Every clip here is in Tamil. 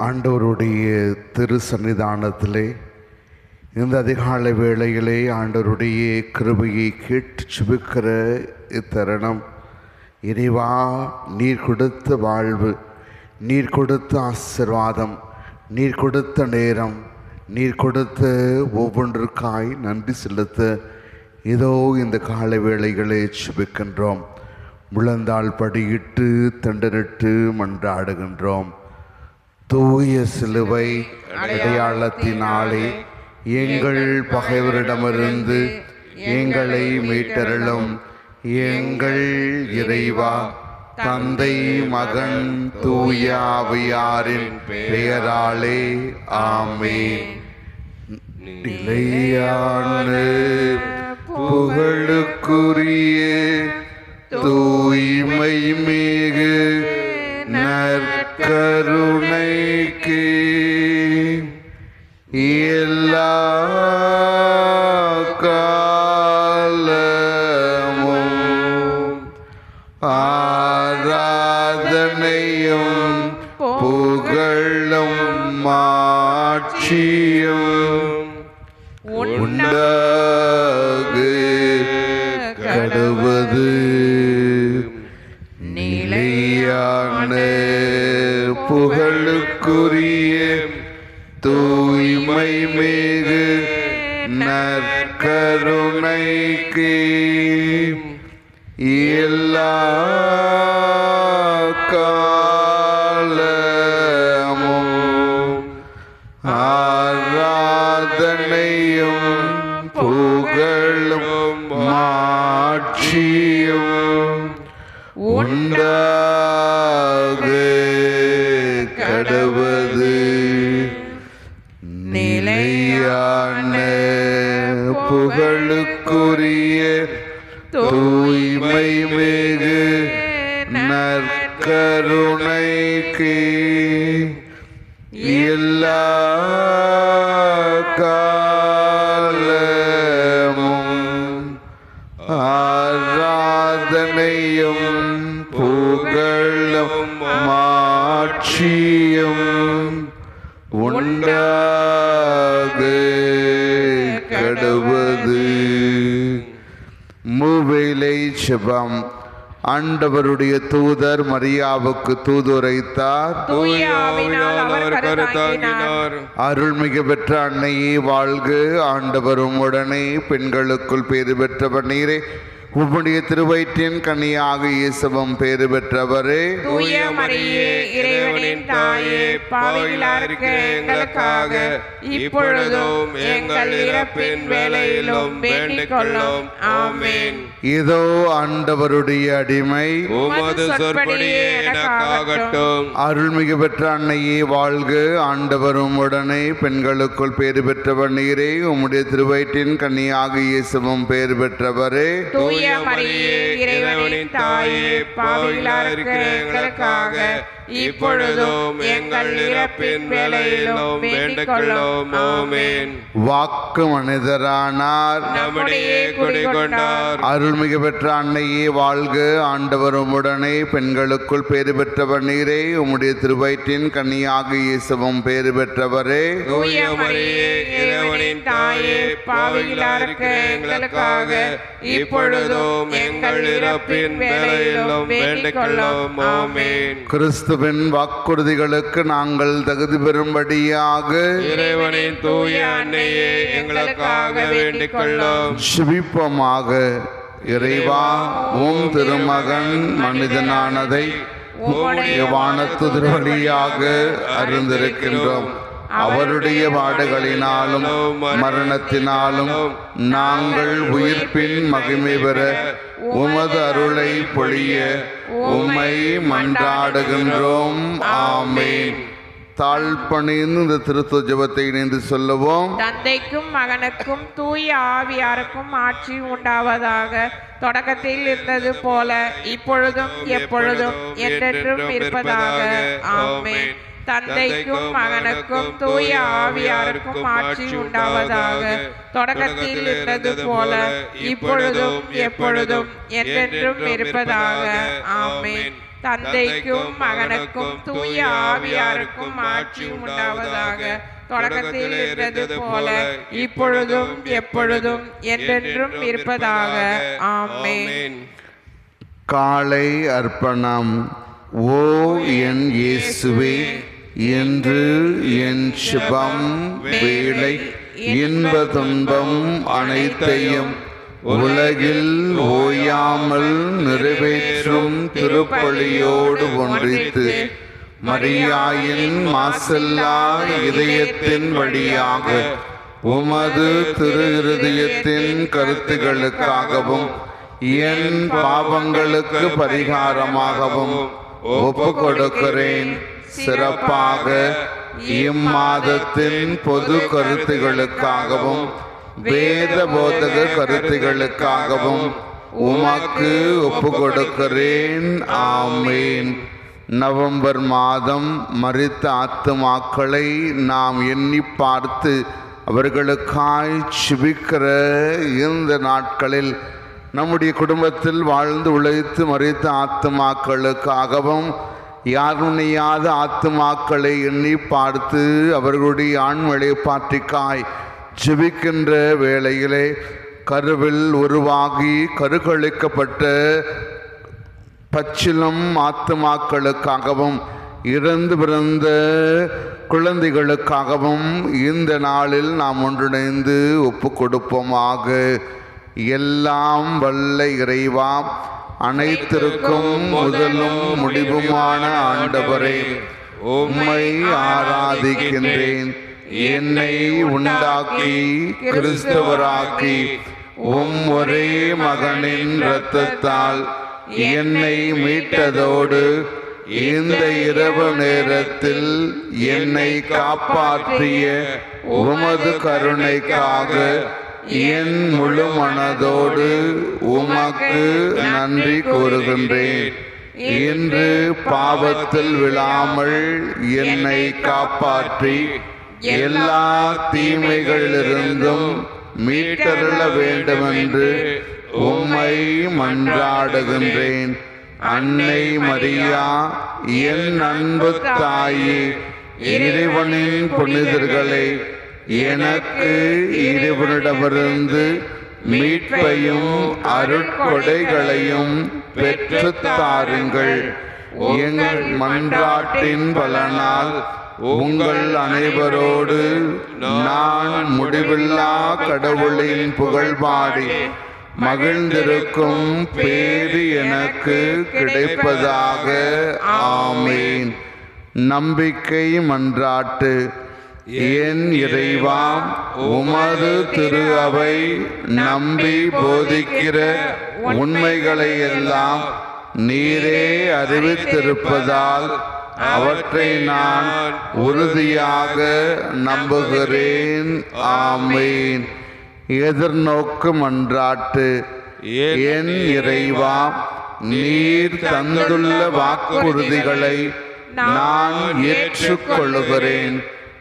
ஆண்டவருடைய திரு சன்னிதானத்திலே இந்த அதிகாலை வேளையிலே ஆண்டவருடைய கிருபையை கேட்டு சுபிக்கிற இத்தருணம், இறைவா, நீர் கொடுத்த வாழ்வு, நீர் கொடுத்த ஆசீர்வாதம், நீர் கொடுத்த நேரம், நீர் கொடுத்த ஒவ்வொன்றுக்காய் நன்றி செலுத்த இதோ இந்த காலை வேளைகளே சுபிக்கின்றோம். முழந்தாள் படியிட்டு தண்டனிட்டு மன்றாடுகின்றோம். தூய சிலுவை அடையாளத்தினாலே எங்கள் பகைவரிடமிருந்து எங்களை மீட்டருளும் எங்கள் இறைவா, தந்தை, மகன், தூய ஆவியாரின் பெயராலே ஆமென். நிலையான புகழுக்குரிய தூய்மை மிகு நற்கருணைக்கு எல்லா காலமும் ஆராதனையும் புகழும் மாட்சியும் உண்டாகு கடவுது. நிலையான புகழுக்குரிய தூய்மை மிகு நற்கருணைக்கு எல்லா காலமும் ஆராதனையும் புகழும் மாட்சியும் உண்டாகு கடவுது. நிலையான புகழுக்குரிய தூய்மை மிகு நற்கருணைக்கு எல்லா காலமும் ஆராதனையும் புகழும் மாட்சியும் உண்டாகு கடவுது. மூவேளை ஜெபம். ஆண்டவருடைய தூதர் மரியாவுக்கு தூதுரைத்தார். அருள்மிகு பெற்ற அன்னையே வாழ்க, ஆண்டவரும் உடனே பெண்களுக்குள் பேறு பெற்றவர் நீரே. உம்முடைய திருவயிற்றின் கன்னியாக இயேசுவும் பேறு பெற்றவரே. தூய மரியே, இறைவனின் தாயே, பாவிகளாகிய எங்களுக்காக இப்பொழுதும் எங்கள் இறப்பின் வேளையிலும் வேண்டிக் கொள்ளும். ஆமென். இதோ ஆண்டவருடைய அடிமை, உமது சொற்படியே எனக்காகட்டும். அருள்மிகு பெற்ற அன்னையே வாழ்க, ஆண்டவரும் உடனே பெண்களுக்குள் பேறு பெற்றவர் நீரே. உம்முடைய திருவயிற்றின் கன்னியாக இயேசுவும் பேறு பெற்றவரே. தூய மரியே, இறைவனின் தாயே, பாவிகளாகிய எங்களுக்காக இப்பொழுதும் எங்கள் இறப்பின் வேளையிலும் வேண்டிக் கொள்ளும். ஆமென். வாக்கு மனிதரானார், நம்முடைய குடிகொண்டார். அருள்மிகு பெற்ற அன்னையே வாழ்க, ஆண்டவரும் உடனே பெண்களுக்குள் பேறு பெற்றவர் நீரே. உம்முடைய திருவயிற்றின் கன்னியாக இயேசுவும் பேறு பெற்றவரே. தூய மரியே, இறைவனின் தாயே, பாவிகளாகிய எங்களுக்காக இப்பொழுதும் எங்கள் இறப்பின் வேளையிலும் வேண்டிக் கொள்ளும். ஆமென். கிறிஸ்துவின் வாக்குறுதிகளுக்கு நாங்கள் தகுதி பெறும்படியாக இறைவனின் தூய அன்னையே எங்களுக்காக வேண்டிக் கொள்ளும். சுபிப்பமாக. இறைவா, உம் திருமகன் மனிதனானதை உம்முடைய வானத்துதர் வழியாக அறிந்திருக்கின்றோம். அவருடைய பாடுகளினாலும் மரணத்தினாலும் நாங்கள் உயிர்ப்பின் மகிமை பெற உமது அருளை பொழிய உம்மை மன்றாடுகின்றோம். ஆமென். தாழ்பணிந்து இந்த திருத்துவ ஜெபத்தை இணைந்து சொல்லுவோம். தந்தைக்கும் மகனுக்கும் தூய ஆவியாருக்கும் ஆட்சி உண்டாவதாக. தொடக்கத்தில் இருந்தது போல இப்பொழுதும் எப்பொழுதும் என்றென்றும் இருப்பதாக. ஆமென். தந்தைக்கும் மகனுக்கும் தூய ஆவியாருக்கும் ஆட்சி உண்டாவதாக. தொடக்கத்தில் இருந்தது போல இப்பொழுதும் எப்பொழுதும் என்றென்றும் இருப்பதாக. ஆமென். தந்தைக்கும் மகனுக்கும் தூய ஆவியாருக்கும் ஆட்சி உண்டாவதாக. தொடக்கத்தில் இருந்தது போல இப்பொழுதும் எப்பொழுதும் என்றென்றும் இருப்பதாக. ஆமென். காலை அர்ப்பணம். ஓ என் இயேசுவே, என்று என் சுபம் வேளை இன்ப துன்பம் அனைத்தையும் உலகில் ஓயாமல் நிறைவேற்றும் திருப்பலியோடு ஒன்றித்து மரியாயின் மாசல்லா இதயத்தின் வழியாக உமது திரு இருதயத்தின் கருத்துகளுக்காகவும் என் பாவங்களுக்கு பரிகாரமாகவும் ஒப்பு கொடுக்கிறேன். சிறப்பாக இம்மாதத்தின் பொது கருத்துகளுக்காகவும் வேத போதக கருத்துகளுக்காகவும் உமக்கு ஒப்பு கொடுக்கிறேன். ஆமேன். நவம்பர் மாதம் மரித்த ஆத்துமாக்களை நாம் எண்ணி பார்த்து அவர்களுக்காய் ஜெபிக்கிற இந்த நாட்களில் நம்முடைய குடும்பத்தில் வாழ்ந்து உழைத்து மரித்த ஆத்துமாக்களுக்காகவும் யாருணையாத ஆத்துமாக்களை எண்ணி பார்த்து அவர்களுடைய ஆண்மழைப்பாற்றிக்காய் ஜெபிக்கின்ற வேளையிலே கருவில் உருவாகி கருக்கழிக்கப்பட்ட பச்சிலம் ஆத்துமாக்களுக்காகவும் இறந்து பிறந்த குழந்தைகளுக்காகவும் இந்த நாளில் நாம் ஒன்றிணைந்து ஒப்பு கொடுப்போமாக. எல்லாம் வல்ல இறைவா, அனைத்திற்கும் முதலும் முடிவுமான ஆண்டவரே, உம்மை ஆராதிக்கின்றேன். என்னை உண்டாக்கி கிறிஸ்தவராக்கி ஒரே மகனின் இரத்தத்தால் என்னை மீட்டதோடு இந்த இரவு நேரத்தில் என்னை காப்பாற்றிய உமது கருணைக்காக என் முழு மனதோடு உமக்கு நன்றி கூறுகின்றேன். இன்று பாவத்தில் விழாமல் என்னை காப்பாற்றி எல்லா தீமைகளிலிருந்தும் மீட்டருள வேண்டுமென்று உம்மை மன்றாடுகின்றேன். அன்னை மரியா, என் அன்பு தாயே, இறைவனின் புனிதர்களை எனக்கு இறைவனிடமிருந்து மீட்பையும் அருட்கொடைகளையும் பெற்றுத் தாருங்கள். எங்கள் மன்றாட்டின் பலனால் உங்கள் அனைவரோடு நான் முடிவில்லா கடவுளின் புகழ்பாடி மகிழ்ந்திருக்கும் பேறு எனக்கு கிடைப்பதாக. ஆமேன். நம்பிக்கை மன்றாட்டு. என் இறைவா, உமது திரு அவை நம்பி போதிக்கிற உண்மைகளை எல்லாம் நீரே அறிவித்திருப்பதால் அவற்றை நான் உறுதியாக நம்புகிறேன். ஆமேன். எதிர்நோக்கு மன்றாட்டு. என் இறைவா, நீர் தந்துள்ள வாக்குறுதிகளை நான் ஏற்றுக்கொள்கிறேன்.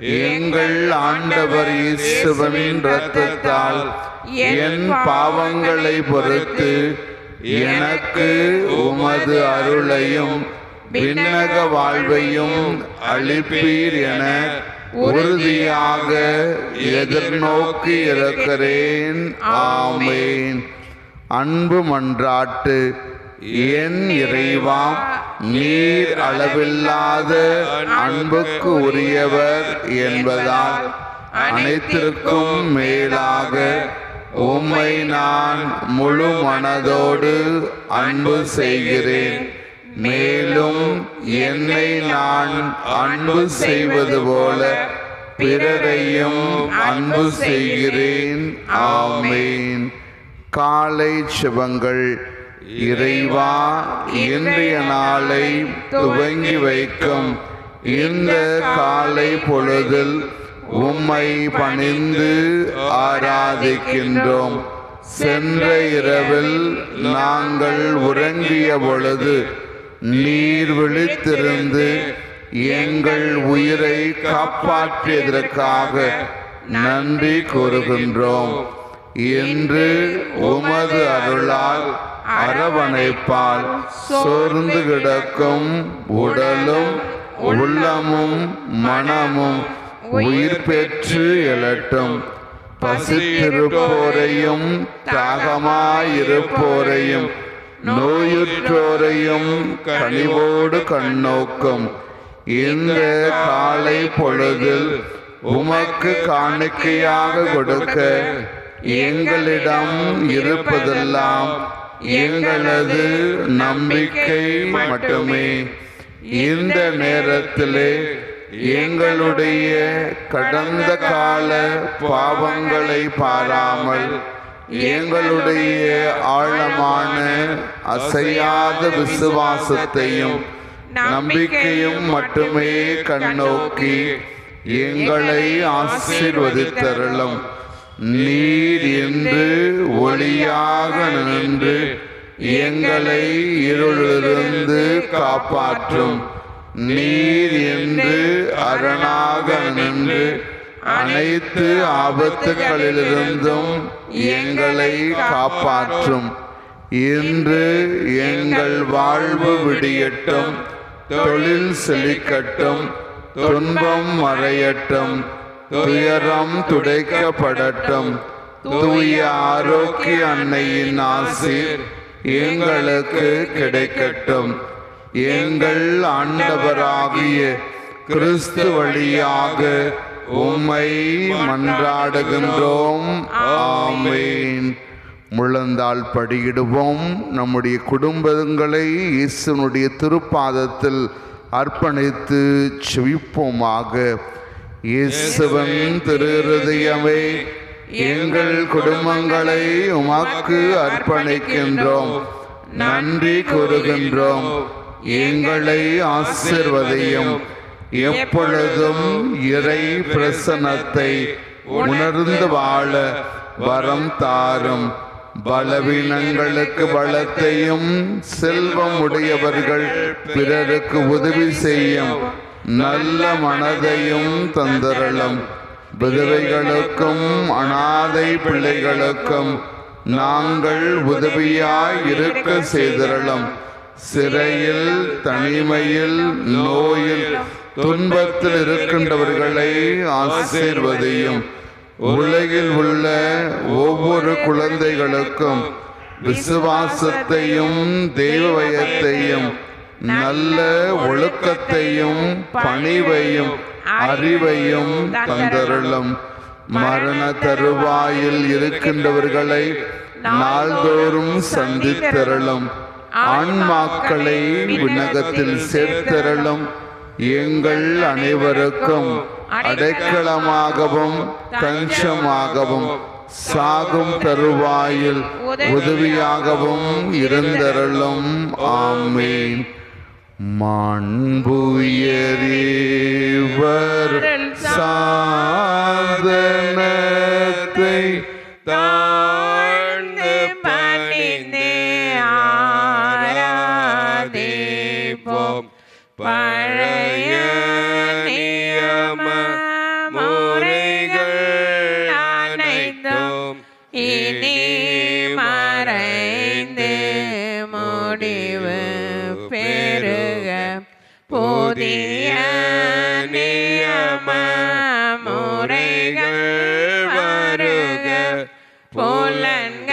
எங்கள் ஆண்டவர் இயேசுவின் இரத்தத்தால் என் பாவங்களை பொறுத்து எனக்கு உமது அருளையும் விண்ணக வாழ்வையும் அளிப்பீர் என உறுதியாக எதிர்நோக்கி இருக்கிறேன். ஆமேன். அன்பு மன்றாட்டு. என் இறைவா, நீர் அளவில்லாத அன்புக்கு உரியவர் என்பதால் அனைத்திற்கும் மேலாக உம்மை நான் முழு மனதோடு அன்பு செய்கிறேன். மேலும் என்னை நான் அன்பு செய்வது போல பிறரையும் அன்பு செய்கிறேன். ஆமேன். காலை ஜெபங்கள். இறைவா, இன்றைய நாளை துவங்கி வைக்கும் இந்த காலை பொழுதில் உம்மை பணிந்து ஆராதிக்கின்றோம். சென்ற இரவில் நாங்கள் உறங்கிய பொழுது நீர் விழித்திருந்து எங்கள் உயிரை காப்பாற்றியதற்காக நன்றி கூறுகின்றோம். இன்று உமது அருளால் அரவணைப்பால் சோர்ந்து கிடக்கும் உடலும் உள்ளமும் மனமும் உயிர் பெற்று எழட்டும். பசித்திருப்போரையும் தாகமாயிருப்போரையும் நோயுற்றோரையும் கனிவோடு கண்ணோக்கும் இந்த காலை பொழுதில் உமக்கு காணிக்கையாக கொடுக்க எங்களிடம் இருப்பதெல்லாம் எங்களது நம்பிக்கை மட்டுமே. இந்த நேரத்திலே எங்களுடைய கடந்த கால பாவங்களை பாராமல் எங்களுடைய ஆழமான அசையாத விசுவாசத்தையும் நம்பிக்கையும் மட்டுமே கண்ணோக்கி எங்களை ஆசீர்வதித்தருளும். நீர் என்று ஒளியாக நின்று எங்களை இருளிலிருந்து காப்பாற்றும். நீர் என்று அரணாக நின்று அனைத்து ஆபத்துகளிலிருந்தும் எங்களை காப்பாற்றும். இன்று எங்கள் வாழ்வு விடியட்டும், தொழில் செழிக்கட்டும், துன்பம் மறையட்டும், துயரம் துடைக்கப்படட்டும். தூய ஆரோக்கிய அன்னையின் ஆசீர் எங்களுக்கு கிடைக்கட்டும். எங்கள் ஆண்டவராகிய கிறிஸ்து வழியாக உம்மை மன்றாடுகின்றோம். ஆமென். முழந்தாள் படியிடுவோம். நம்முடைய குடும்பங்களை இயேசுனுடைய திருப்பாதத்தில் அர்ப்பணித்து செவிப்போமாக. இயேசுவின் திரு இருதயமே, எங்கள் குடும்பங்களை உமக்கு அர்ப்பணிக்கின்றோம், நன்றி கூறுகின்றோம். எங்களை ஆசீர்வதியும். எப்பொழுதும் இறை பிரசன்னத்தை உணர்ந்து வாழ வரம் தாரும். பலவீனங்களுக்கு பலத்தையும் செல்வம் உடையவர்கள் பிறருக்கு உதவி செய்யும் நல்ல மனதையும் தந்தரலும். விதவைகளுக்கும் அனாதை பிள்ளைகளுக்கும் நாங்கள் உதவியாய் இருக்க செய்தரலும். சிறையில், தனிமையில், நோயில், துன்பத்தில் இருக்கின்றவர்களை ஆசீர்வதியும். உலகில் உள்ள ஒவ்வொரு குழந்தைகளுக்கும் விசுவாசத்தையும் தெய்வயத்தையும் நல்ல ஒழுக்கத்தையும் பணிவையும் அறிவையும் தந்தருளும். மரண தருவாயில் இருக்கின்றவர்களை நாள்தோறும் சந்தித்தருளும். ஆன்மாக்களை விண்ணகத்தில் சேர்த்தருளும். எங்கள் அனைவருக்கும் அடைக்கலமாகவும் தஞ்சமாகவும் சாகும் தருவாயில் உதவியாகவும் இருந்தருளும். ஆமென். மாண்புயரேவர் சாதனத்தை தாழ்ந்து பணிந்து ஆராதிப்போம். பழைய நியம முறைகள் அனைத்தும் இனி மறைந்து முடிவு பெருக புதிய நியம முறைகள் வருக. புலன்களாலே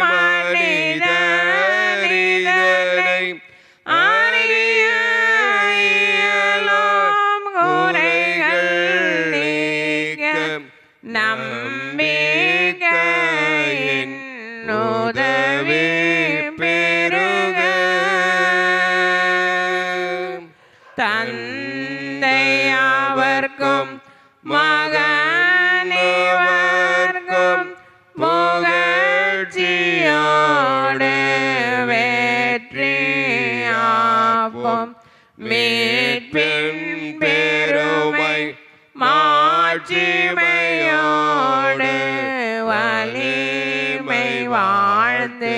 மனிதரிதனை அறிய இயலும் குறைகள் நீக்க நம்பிக்கையின் உதவி பெருக. தந்தையாவர்க்கும் மகனிவர்க்கும் புகழ்ச்சியோடு வெற்றியாவும் மீட்பின் பெருமை மாட்சிமையோடு வலிமை வாழ்ந்து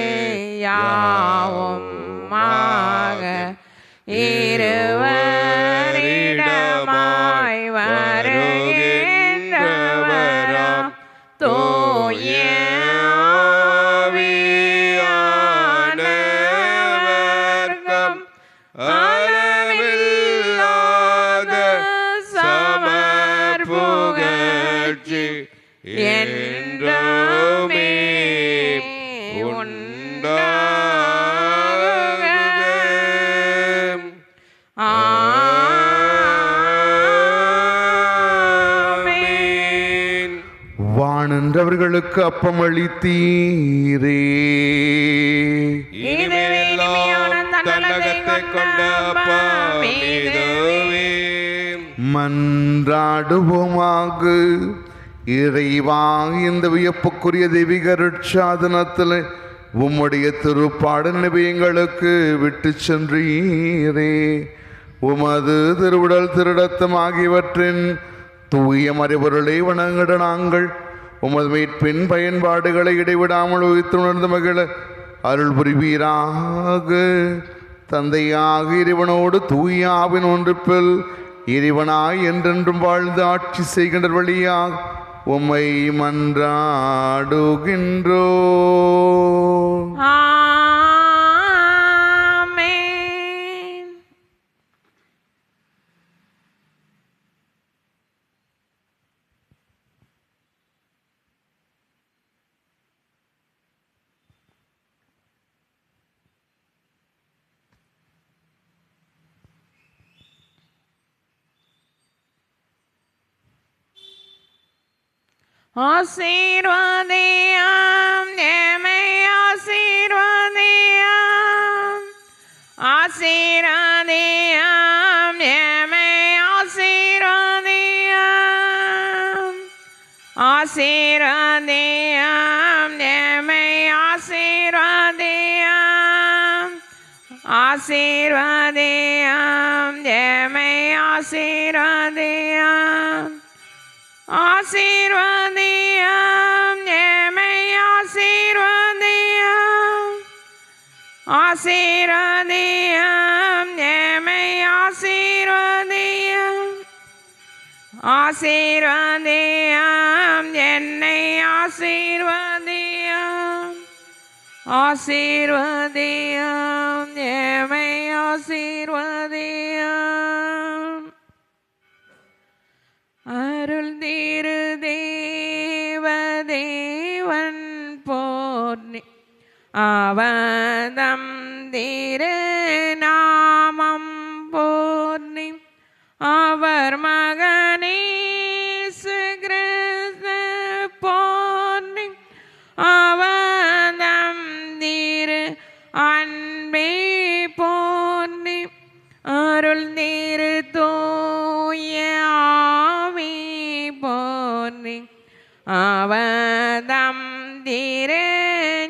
யாவும் மாக இருவரிடமாய் வருகின்றவராம் தூய என்றுமே உண்டாகுக. ஆமென். வானன்றவர்களுக்கு அப்பம் அளித்தீரே, இனிமையான தன்னலத்தை கொண்ட அப்பம் இதுவே. மன்றாடுவோமாக. இறைவா, இந்த வியப்புக்குரிய தெய்வீக ரட்சாதனத்தில் உம்முடைய திருப்பாடு நினைவை எங்களுக்கு விட்டு சென்றீரே. உமது திருவுடல் திருடத்தம் ஆகியவற்றின் தூய மறைபொருளை வணங்கிட நாங்கள் உமது மீட்பின் பயன்பாடுகளை இடைவிடாமல் உயிர்த்துணர்ந்து மகிழ அருள் புரிவீராக. தந்தையாக இறைவனோடு தூய ஆவின் ஒன்றுப்பில் இறைவனாய் என்றென்றும் வாழ்ந்து ஆட்சி செய்கின்ற வழியாக உம்மை மன்றாடுகின்றோ. ஆமென். ஆசீர்வதியாம் எமை ஆசீர்வதியாம், ஆசீர்வதியாம் எமை ஆசீர்வதியாம், ஆசீர்வதியாம் எமை ஆசீர்வதியாம், ஆசீர்வதியாம் எமை ஆசீர்வதியாம், ஆசீர்வதியாம் எமை ஆசீர்வதியாம், ஆசீர்வதியாம் எமை ஆசீர்வதியாம், ஆசீர்வதியாம் என்னை ஆசீர்வதியாம், ஆசீர்வதியாம் எமை ஆசீர்வதியாம். அருள் திரு தேவதேவன் போற்றி அவதம் திரு நாமம் போற்றி அவர் மகனேசு கிறிஸ்து போற்றி அவதம் திரு அன்பே போற்றி அருள் திரு தூய ஆவி போற்றி அவதம் திரு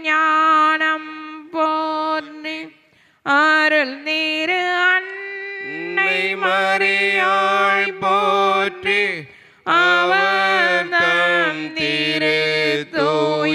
ஞானம் போற்றி அருள் திரு அன்னை மரியாள் போற்றி அவர்